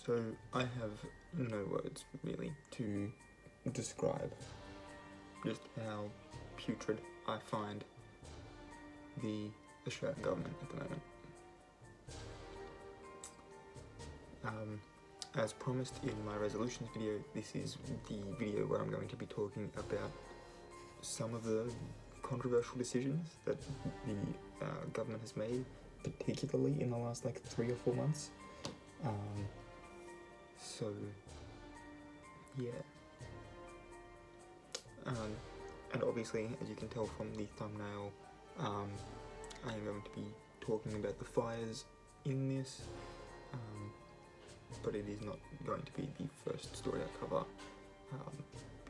So I have no words really to describe just how putrid I find the Australian government at the moment. As promised in my resolutions video, this is the video where I'm going to be talking about some of the controversial decisions that the government has made, particularly in the last 3 or 4 months. So yeah, and obviously, as you can tell from the thumbnail, I am going to be talking about the fires in this, but it is not going to be the first story I cover,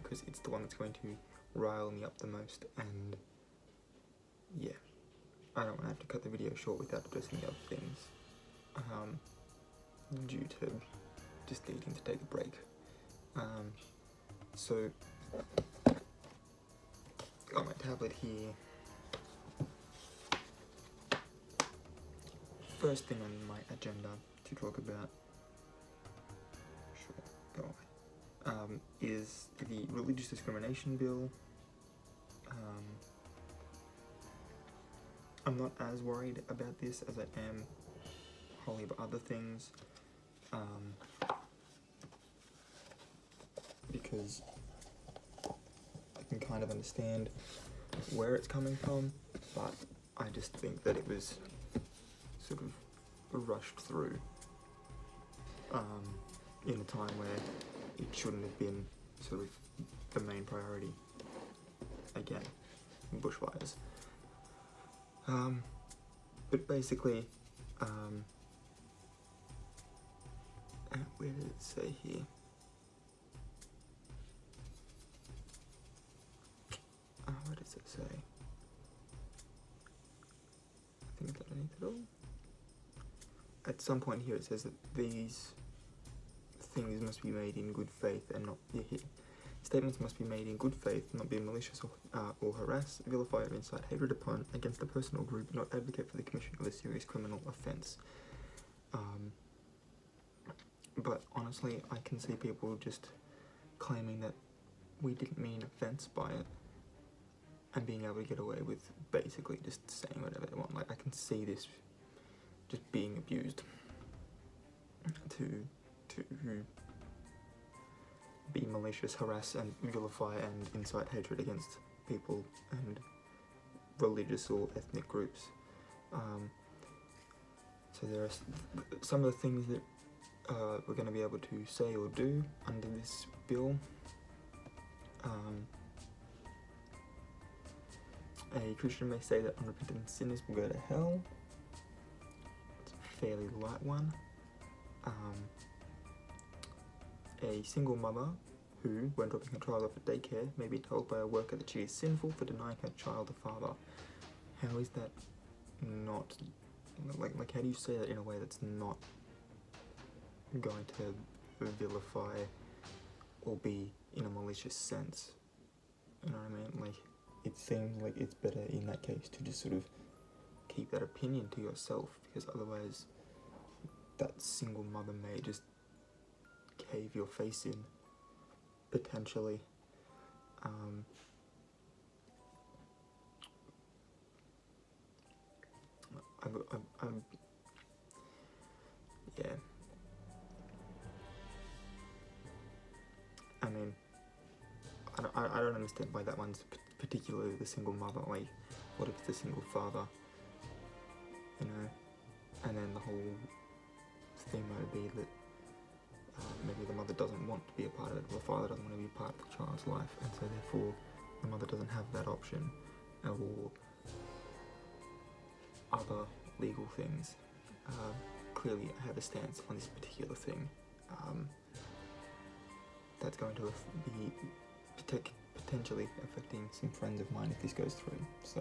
because it's the one that's going to rile me up the most, and yeah, I don't want to have to cut the video short without addressing the other things, due to just needing to take a break. So, got my tablet here. First thing on my agenda to talk about, is the religious discrimination bill. I'm not as worried about this as I am wholly about other things, because I can kind of understand where it's coming from, but I just think that it was sort of rushed through in a time where it shouldn't have been sort of the main priority. Again, bushfires. But basically, where did it say here? What does it say? I think underneath it all. At some point here it says that these things must be made in good faith and not statements must be made in good faith, not be malicious or harass, vilify or incite hatred upon against a person or group, not advocate for the commission of a serious criminal offence. But honestly, I can see people just claiming that we didn't mean offence by it, and being able to get away with basically just saying whatever they want. I can see this just being abused to be malicious, harass and vilify and incite hatred against people and religious or ethnic groups. So there are some of the things that we're going to be able to say or do under this bill. A Christian may say that unrepentant sinners will go to hell. It's a fairly light one. A single mother who, when dropping her child off at daycare, may be told by a worker that she is sinful for denying her child a father. How is that not, how do you say that in a way that's not going to vilify or be in a malicious sense? You know what I mean? It seems like it's better in that case to just sort of keep that opinion to yourself, because otherwise that single mother may just cave your face in, potentially. Yeah. I mean, I don't understand why that one's particularly the single mother. What if it's the single father? You know, and then the whole thing might be that maybe the mother doesn't want to be a part of it, or the father doesn't want to be a part of the child's life, and so therefore the mother doesn't have that option, or other legal things. Clearly I have a stance on this particular thing that's going to be potentially affecting some friends of mine if this goes through. So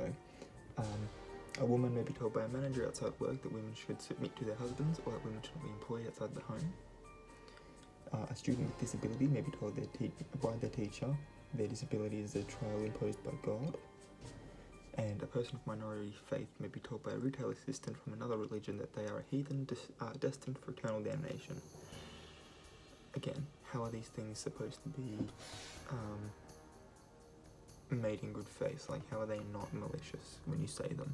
a woman may be told by a manager outside work that women should submit to their husbands, or that women should not be employed outside the home. A student with disability may be told by their teacher their disability is a trial imposed by God. And a person of minority faith may be told by a retail assistant from another religion that they are a heathen destined for eternal damnation. again, how are these things supposed to be made in good faith? Like, how are they not malicious when you say them?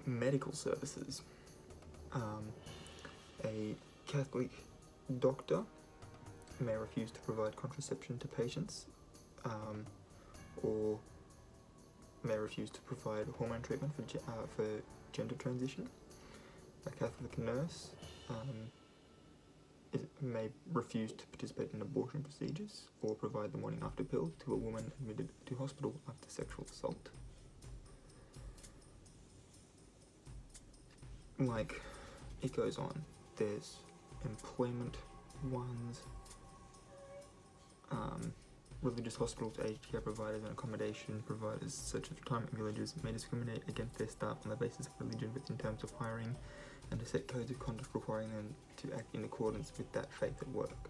Medical services. A Catholic doctor may refuse to provide contraception to patients, or may refuse to provide hormone treatment for gender transition. A Catholic nurse may refuse to participate in abortion procedures or provide the morning after pill to a woman admitted to hospital after sexual assault. Like, it goes on. There's employment ones, religious hospitals, aged care providers and accommodation providers such as retirement villages may discriminate against their staff on the basis of religion within terms of hiring and to set codes of conduct requiring them to act in accordance with that faith at work.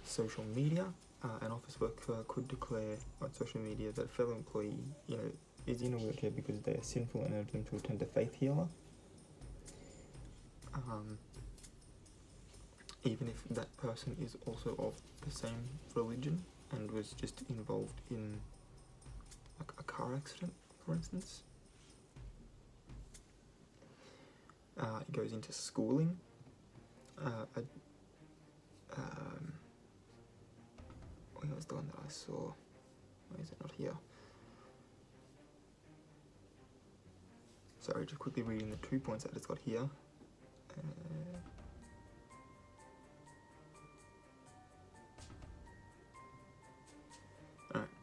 Social media. An office worker could declare on social media that a fellow employee, is in a wheelchair because they are sinful and urge them to attend a faith healer. Even if that person is also of the same religion and was just involved in like a car accident, for instance. It goes into schooling. What was the one that I saw? Why is it not here? Sorry, just quickly reading the 2 points that it's got here.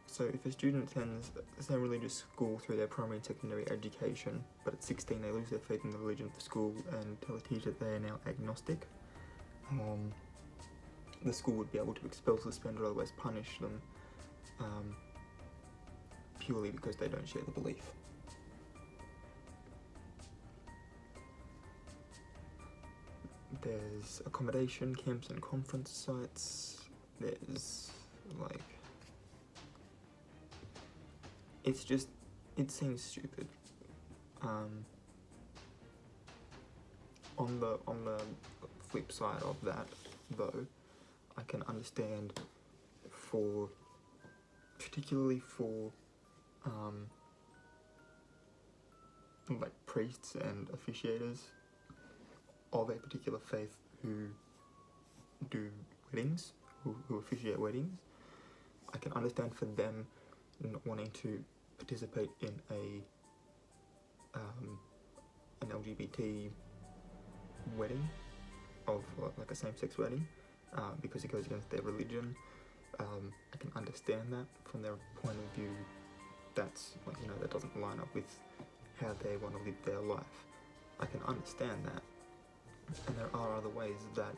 So if a student attends the same religious school through their primary and secondary education, but at 16 they lose their faith in the religion of the school and tell a teacher that they are now agnostic, the school would be able to expel, suspend, or otherwise punish them purely because they don't share the belief. There's accommodation, camps and conference sites. There's it seems stupid. On the flip side of that, though, I can understand particularly for priests and officiators of a particular faith who do weddings, who officiate weddings. I can understand for them not wanting to participate in an LGBT wedding of like a same-sex wedding because it goes against their religion. I can understand that from their point of view. That's that doesn't line up with how they want to live their life. I can understand that, and there are other ways that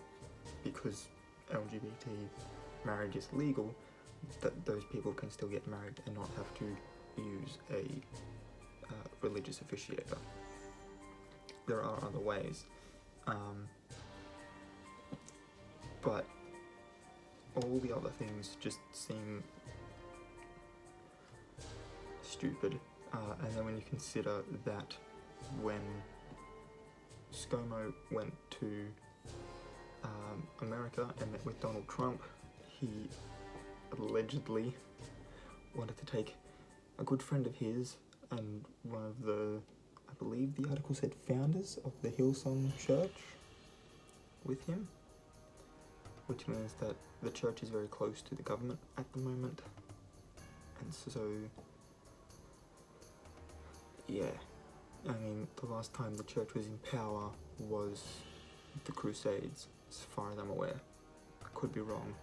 because LGBT marriage is legal, that those people can still get married and not have to use a religious officiator. There are other ways, but all the other things just seem stupid. And then when you consider that when ScoMo went to America and met with Donald Trump, he allegedly wanted to take a good friend of his and one of the, I believe the article said, founders of the Hillsong Church with him, which means that the church is very close to the government at the moment. And so, yeah, I mean, the last time the church was in power was the Crusades, as far as I'm aware. I could be wrong,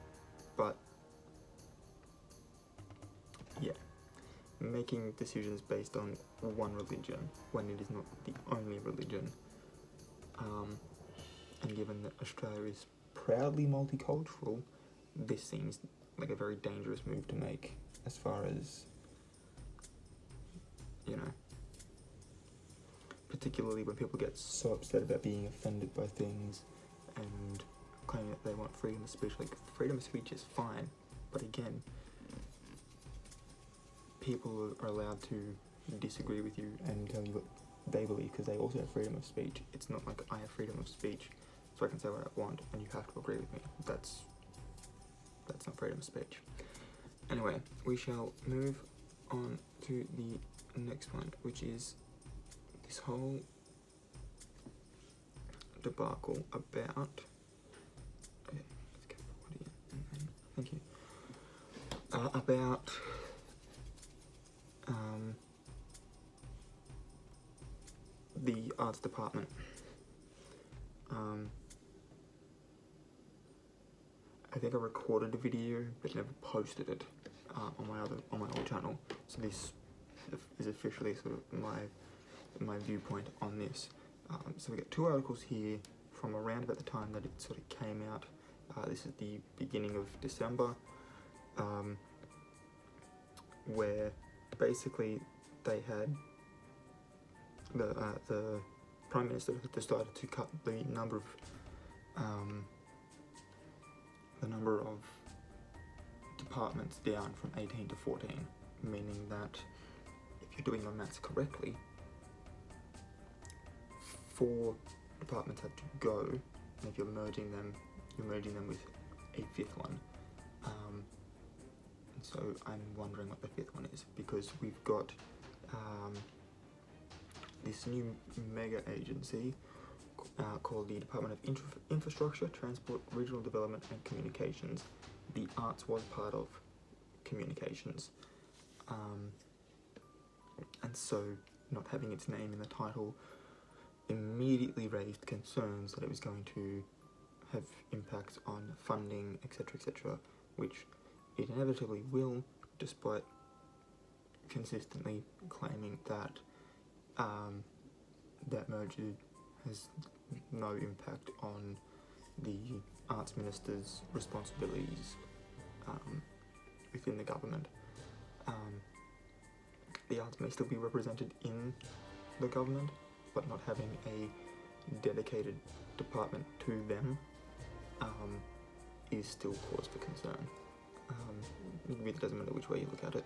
but yeah, making decisions based on one religion when it is not the only religion, and given that Australia is proudly multicultural, this seems like a very dangerous move to make as far as, particularly when people get so upset about being offended by things and claiming that they want freedom of speech. Like, freedom of speech is fine, but again, people are allowed to disagree with you and tell you what they believe, because they also have freedom of speech. It's not like I have freedom of speech, so I can say what I want, and you have to agree with me. That's not freedom of speech. Anyway, we shall move on to the next one, which is this whole debacle about. Okay, let's get the audio. Thank you. About the arts department. I think I recorded a video but never posted it on my old channel. So this is officially sort of my viewpoint on this. So we got two articles here from around about the time that it sort of came out. This is the beginning of December, where basically they had the Prime Minister had decided to cut the number of departments down from 18 to 14, meaning that if you're doing your maths correctly, 4 departments had to go, and if you're merging them with a 5th one. And so I'm wondering what the 5th one is, because we've got this new mega agency called the Department of Infrastructure, Transport, Regional Development and Communications. The arts was part of communications, and so not having its name in the title immediately raised concerns that it was going to have impacts on funding, etc., which it inevitably will, despite consistently claiming that that merger has no impact on the arts minister's responsibilities within the government. The arts may still be represented in the government, but not having a dedicated department to them is still cause for concern. It really doesn't matter which way you look at it.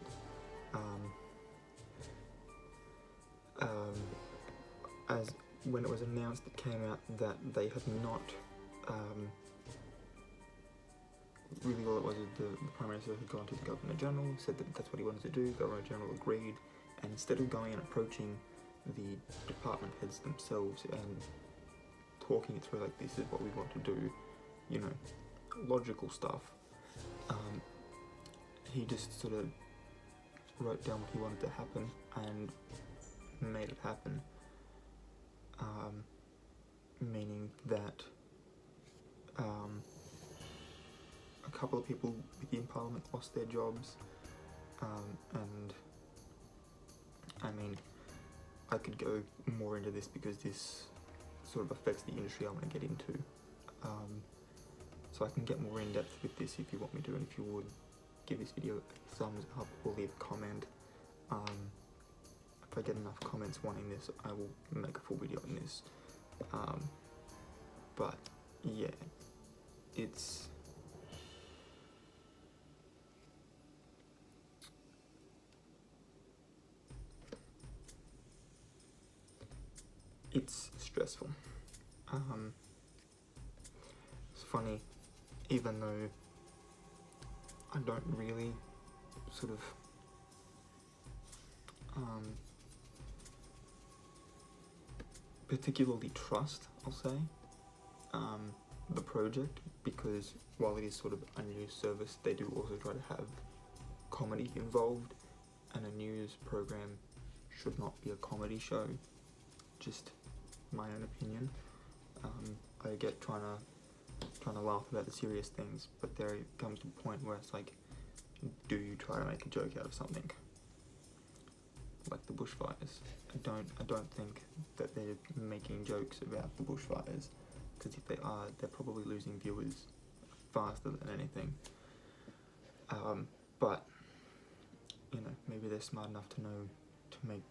As when it was announced, it came out that they had not really, all it was is the Prime Minister had gone to the Governor General, said that that's what he wanted to do. Governor General agreed, and instead of going and approaching the department heads themselves and talking it through like, this is what we want to do, you know, logical stuff, he just sort of wrote down what he wanted to happen and made it happen, meaning that a couple of people within Parliament lost their jobs, and I mean, I could go more into this because this sort of affects the industry I want to get into, so I can get more in depth with this if you want me to, and if you would, give this video a thumbs up or leave a comment. If I get enough comments wanting this, I will make a full video on this. But yeah, it's stressful. It's funny, even though I don't really sort of particularly trust, I'll say, the project, because while it is sort of a news service, they do also try to have comedy involved, and a news program should not be a comedy show. Just my own opinion. I get trying to laugh about the serious things, but there comes to a point where it's like, do you try to make a joke out of something? Like the bushfires. I don't think that they're making jokes about the bushfires, because if they are, they're probably losing viewers faster than anything. But you know, maybe they're smart enough to know to make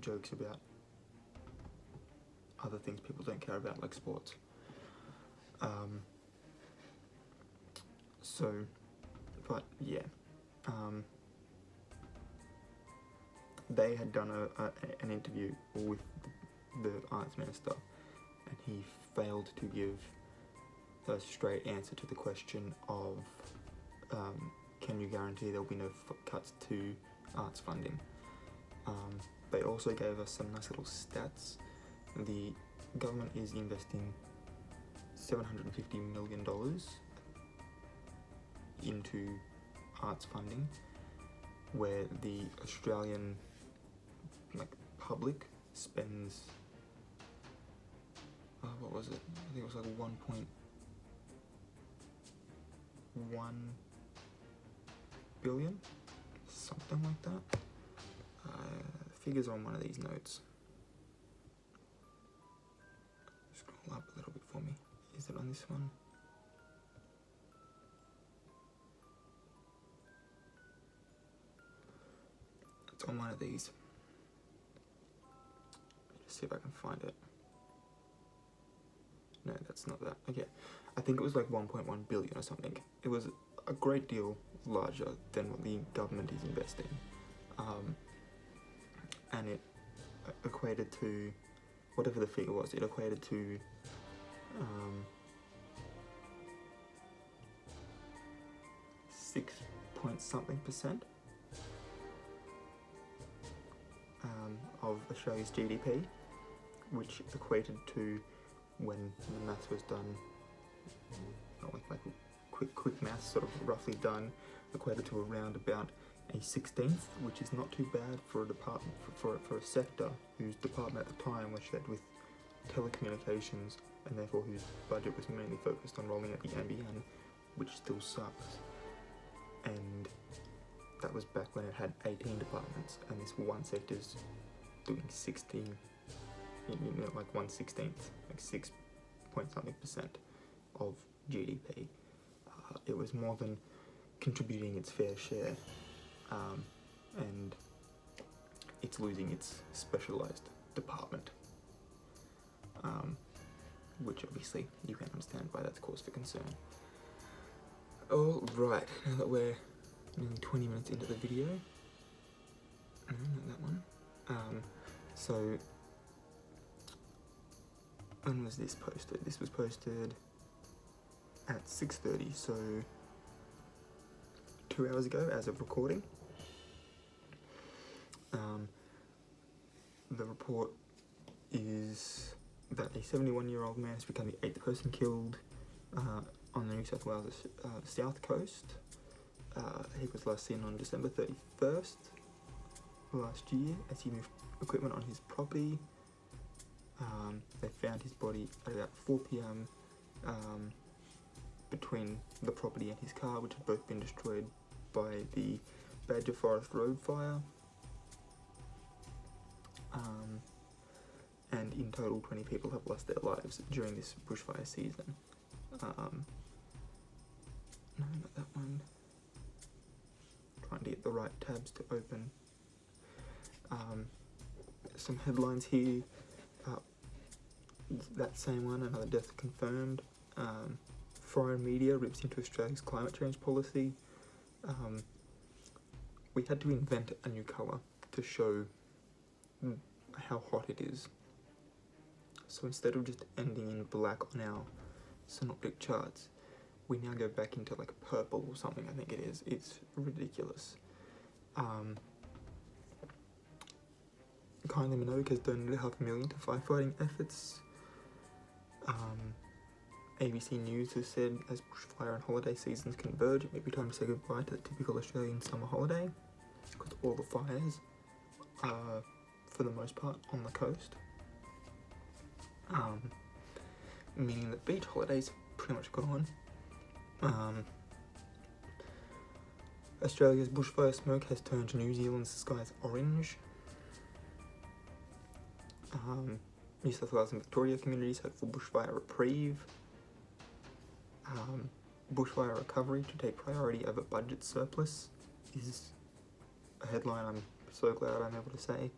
jokes about other things people don't care about, like sports. So, but yeah, they had done an interview with the arts minister, and he failed to give a straight answer to the question of can you guarantee there will be no cuts to arts funding. They also gave us some nice little stats. The government is investing $750 million into arts funding, where the Australian public spends what was it? I think it was like 1.1 billion, something like that. Figures on one of these notes. Scroll up a little bit for me. Is it on this one? It's on one of these. Let's see if I can find it. No, that's not that. Okay, I think it was like 1.1 billion or something. It was a great deal larger than what the government is investing. And it equated to, whatever the figure was, it equated to 6 point something% of Australia's GDP, which equated to, when the maths was done, like quick maths sort of roughly done, equated to around about a 16th, which is not too bad for a department, for a sector whose department at the time was shared with telecommunications, and therefore whose budget was mainly focused on rolling out the NBN, which still sucks. And that was back when it had 18 departments, and this one sector's doing 16, like 1/16, like 6 point something% of GDP. It was more than contributing its fair share, and it's losing its specialised department, which obviously you can understand why that's cause for concern. All right, now that we're nearly 20 minutes into the video, no, not that one. So when was this posted? This was posted at 6:30, so 2 hours ago as of recording. The report is that a 71-year-old man has become the 8th person killed on the New South Wales south coast. He was last seen on December 31st last year as he moved equipment on his property. They found his body at about 4 p.m. Between the property and his car, which had both been destroyed by the Badger Forest Road fire. And in total, 20 people have lost their lives during this bushfire season. No, not that one. Trying to get the right tabs to open. Some headlines here. That same one, another death confirmed. Foreign media rips into Australia's climate change policy. We had to invent a new colour to show how hot it is. So instead of just ending in black on our synoptic charts, we now go back into like purple or something, I think it is. It's ridiculous. Kylie Minogue has donated $500,000 to firefighting efforts. ABC News has said, as bushfire and holiday seasons converge, it may be time to say goodbye to the typical Australian summer holiday, because all the fires are, for the most part, on the coast. Meaning that beach holidays are pretty much gone. Australia's bushfire smoke has turned New Zealand's skies orange. New South Wales and Victoria communities hope for bushfire reprieve. Bushfire recovery to take priority over budget surplus is a headline I'm so glad I'm able to say.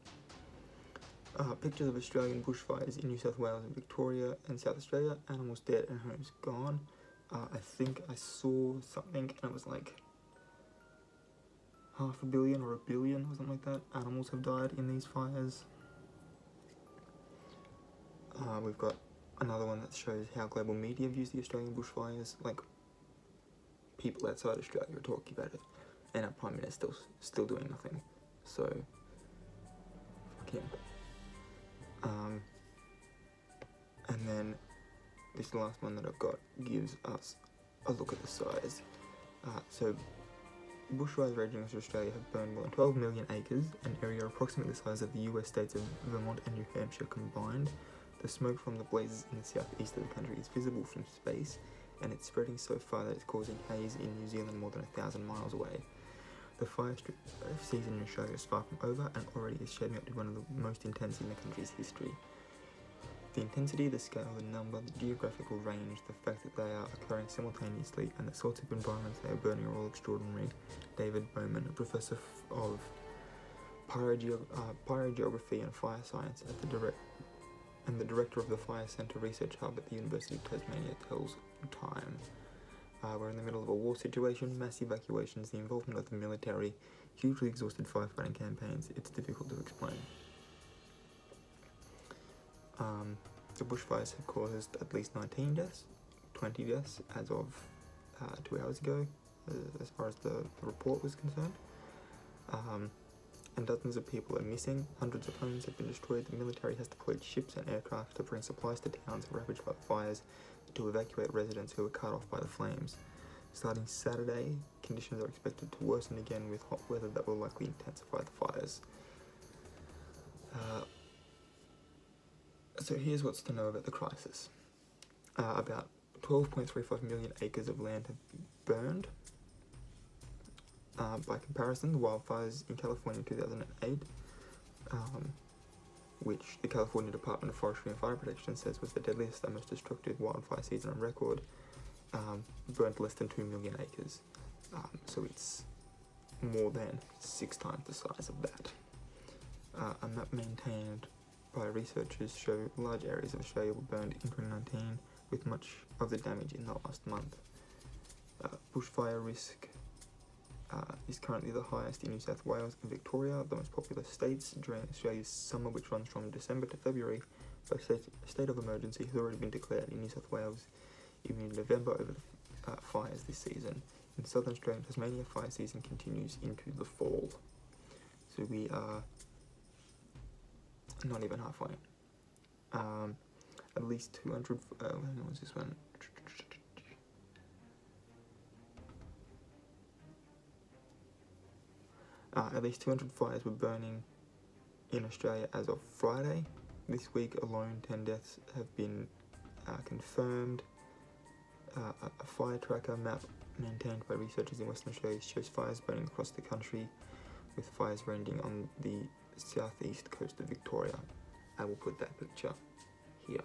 Pictures of Australian bushfires in New South Wales and Victoria and South Australia, animals dead and homes gone. I think I saw something and it was like 500 million or 1 billion or something like that. Animals have died in these fires. We've got another one that shows how global media views the Australian bushfires. Like, people outside Australia are talking about it, and our Prime Minister's still doing nothing. So, fuck him. And then this last one that I've got gives us a look at the size. So, bushfires raging across Australia have burned more than 12 million acres, an area approximately the size of the US states of Vermont and New Hampshire combined. The smoke from the blazes in the southeast of the country is visible from space, and it's spreading so far that it's causing haze in New Zealand more than 1,000 miles away. The fire season in Australia is far from over and already is shaping up to be one of the most intense in the country's history. The intensity, the scale, the number, the geographical range, the fact that they are occurring simultaneously, and the sorts of environments they are burning are all extraordinary. David Bowman, a professor of pyrogeography and fire science at the director of the Fire Centre Research Hub at the University of Tasmania, tells Time. We're in the middle of a war situation, mass evacuations, the involvement of the military, hugely exhausted firefighting campaigns. It's difficult to explain. The bushfires have caused at least 19 deaths, 20 deaths as of 2 hours ago, as far as the report was concerned. And dozens of people are missing. Hundreds of homes have been destroyed. The military has deployed ships and aircraft to bring supplies to towns ravaged by fires to evacuate residents who were cut off by the flames. Starting Saturday, conditions are expected to worsen again with hot weather that will likely intensify the fires. So here's what's to know about the crisis. About 12.35 million acres of land have burned. By comparison, the wildfires in California in 2008, which the California Department of Forestry and Fire Protection says was the deadliest and most destructive wildfire season on record, burnt less than 2 million acres. So it's more than 6 times the size of that. A map maintained by researchers show large areas of Australia were burned in 2019, with much of the damage in the last month. Bushfire risk is currently the highest in New South Wales and Victoria, the most populous states, during Australia's summer, which runs from December to February. A state of emergency has already been declared in New South Wales, even in November, over the fires this season. In southern Australia and Tasmania, fire season continues into the fall. So we are not even halfway. At least 200. Hang on, what's this one? At least 200 fires were burning in Australia as of Friday. This week alone, 10 deaths have been confirmed. A fire tracker map maintained by researchers in Western Australia shows fires burning across the country, with fires ranging on the southeast coast of Victoria. I will put that picture here.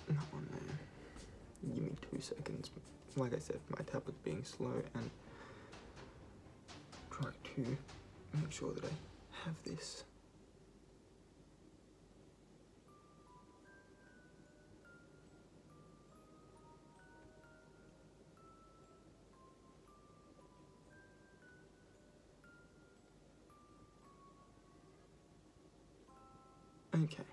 Not on there. Give me 2 seconds. Like I said, my tablet's being slow and trying to make sure that I have this. Okay.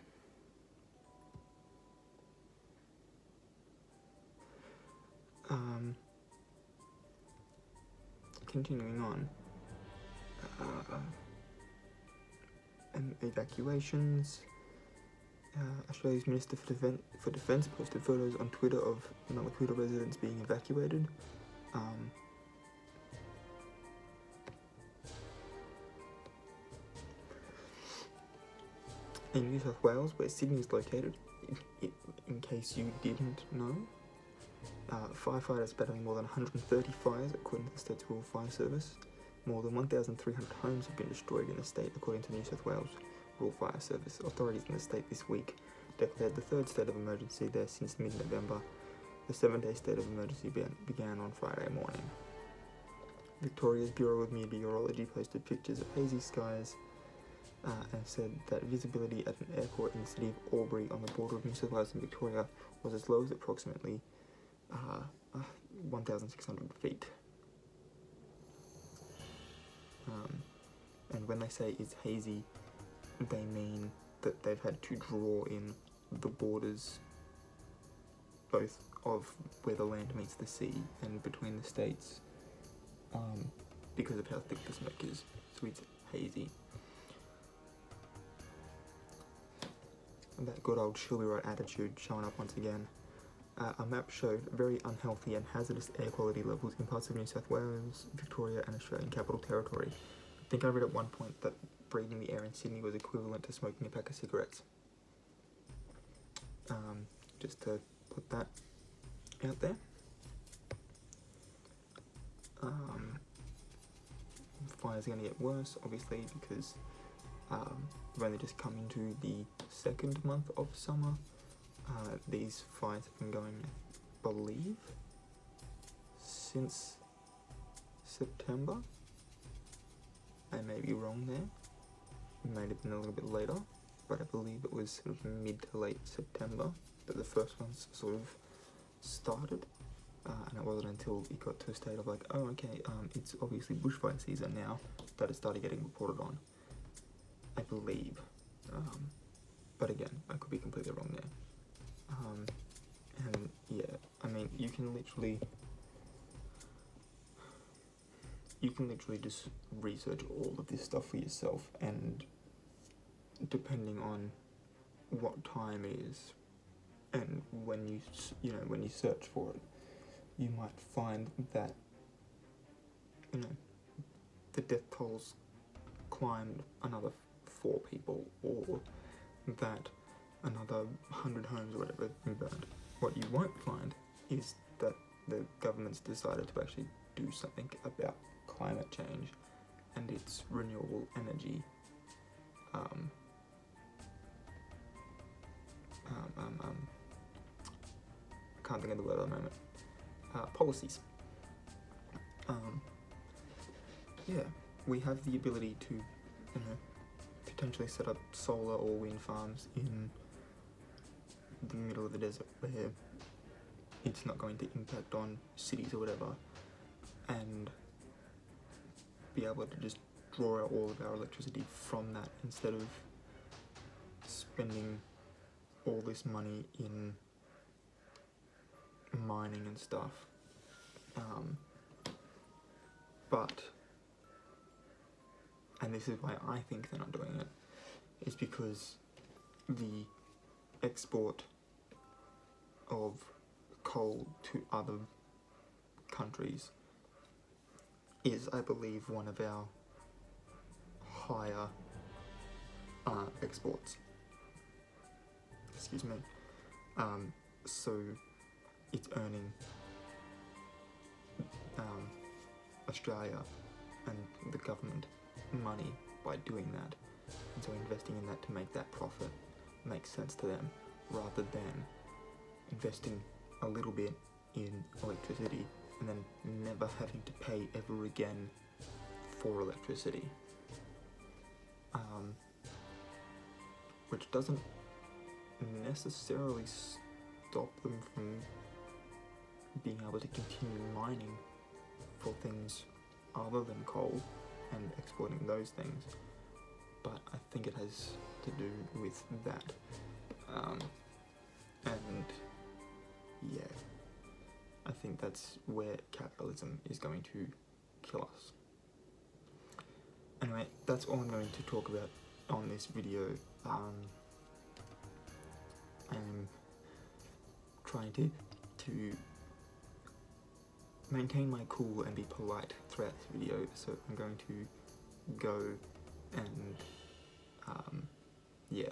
Continuing on. And evacuations. Australia's Minister for Defence posted photos on Twitter of Mallacoota residents being evacuated. In New South Wales, where Sydney is located, in case you didn't know, firefighters battling more than 130 fires, according to the state's Rural Fire Service. More than 1,300 homes have been destroyed in the state, according to New South Wales Rural Fire Service. Authorities in the state this week declared the 3rd state of emergency there since mid-November. The 7-day state of emergency began on Friday morning. Victoria's Bureau of Meteorology posted pictures of hazy skies and said that visibility at an airport in the city of Albury on the border of New South Wales and Victoria was as low as approximately 1,600 feet. And when they say it's hazy, they mean that they've had to draw in the borders both of where the land meets the sea and between the states because of how thick the smoke is, so it's hazy. And that good old she'll be right attitude showing up once again. A map showed very unhealthy and hazardous air quality levels in parts of New South Wales, Victoria and Australian Capital Territory. I think I read at one point that breathing the air in Sydney was equivalent to smoking a pack of cigarettes. Just to put that out there. Fire's going to get worse, obviously, because we've only just come into the second month of summer. These fires have been going, I believe, since September. I may be wrong there. It might have been a little bit later, but I believe it was sort of mid to late September that the first ones sort of started. And it wasn't until it got to a state of like, oh, okay, it's obviously bushfire season now, that it started getting reported on, I believe. But again, I could be completely wrong there. And yeah, I mean, you can literally just research all of this stuff for yourself, and depending on what time it is and when you search for it, you might find that the death tolls climbed another 4 people, or that another 100 homes or whatever have been burned. What you won't find is that the government's decided to actually do something about climate change and its renewable energy I can't think of the word at the moment. Policies. Yeah, we have the ability to, potentially set up solar or wind farms in the middle of the desert where it's not going to impact on cities or whatever, and be able to just draw out all of our electricity from that instead of spending all this money in mining and stuff. And this is why I think they're not doing it, is because the export of coal to other countries is, I believe, one of our higher exports. Excuse me. So it's earning Australia and the government money by doing that, and so investing in that to make that profit makes sense to them, rather than investing a little bit in electricity and then never having to pay ever again for electricity, which doesn't necessarily stop them from being able to continue mining for things other than coal and exporting those things, but I think it has to do with that. And yeah, I think that's where capitalism is going to kill us. Anyway, that's all I'm going to talk about on this video. I'm trying to maintain my cool and be polite throughout this video, so I'm going to go and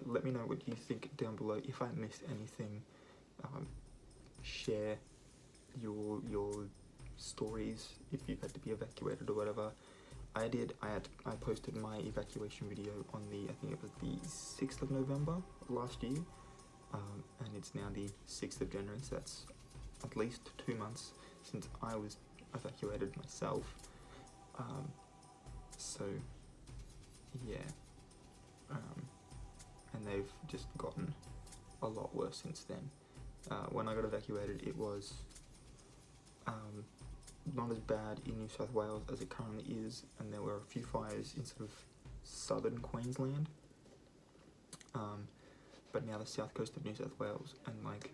let me know what you think down below. If I missed anything, share your stories if you've had to be evacuated or whatever. I posted my evacuation video on I think it was the 6th of November last year, and it's now the 6th of January, so that's at least 2 months since I was evacuated myself, So, yeah. And they've just gotten a lot worse since then. When I got evacuated, it was not as bad in New South Wales as it currently is, and there were a few fires in sort of southern Queensland. But now the south coast of New South Wales and like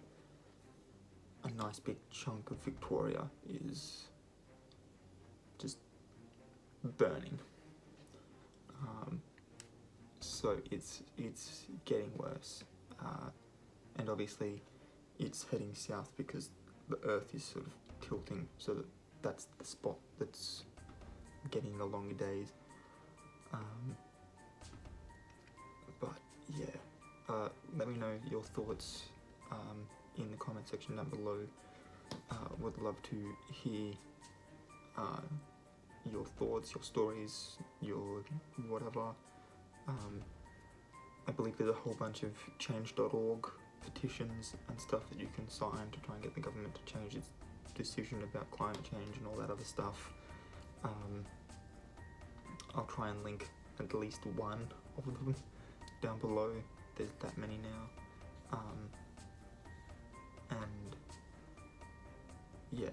a nice big chunk of Victoria is just burning. So it's getting worse, and obviously it's heading south because the Earth is sort of tilting, so that's the spot that's getting the longer days. But yeah, let me know your thoughts in the comment section down below. Would love to hear your thoughts, your stories, your whatever. I believe there's a whole bunch of change.org petitions and stuff that you can sign to try and get the government to change its decision about climate change and all that other stuff. I'll try and link at least one of them down below. There's that many now. And yeah.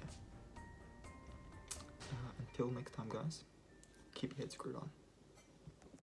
Until next time, guys, keep your head screwed on.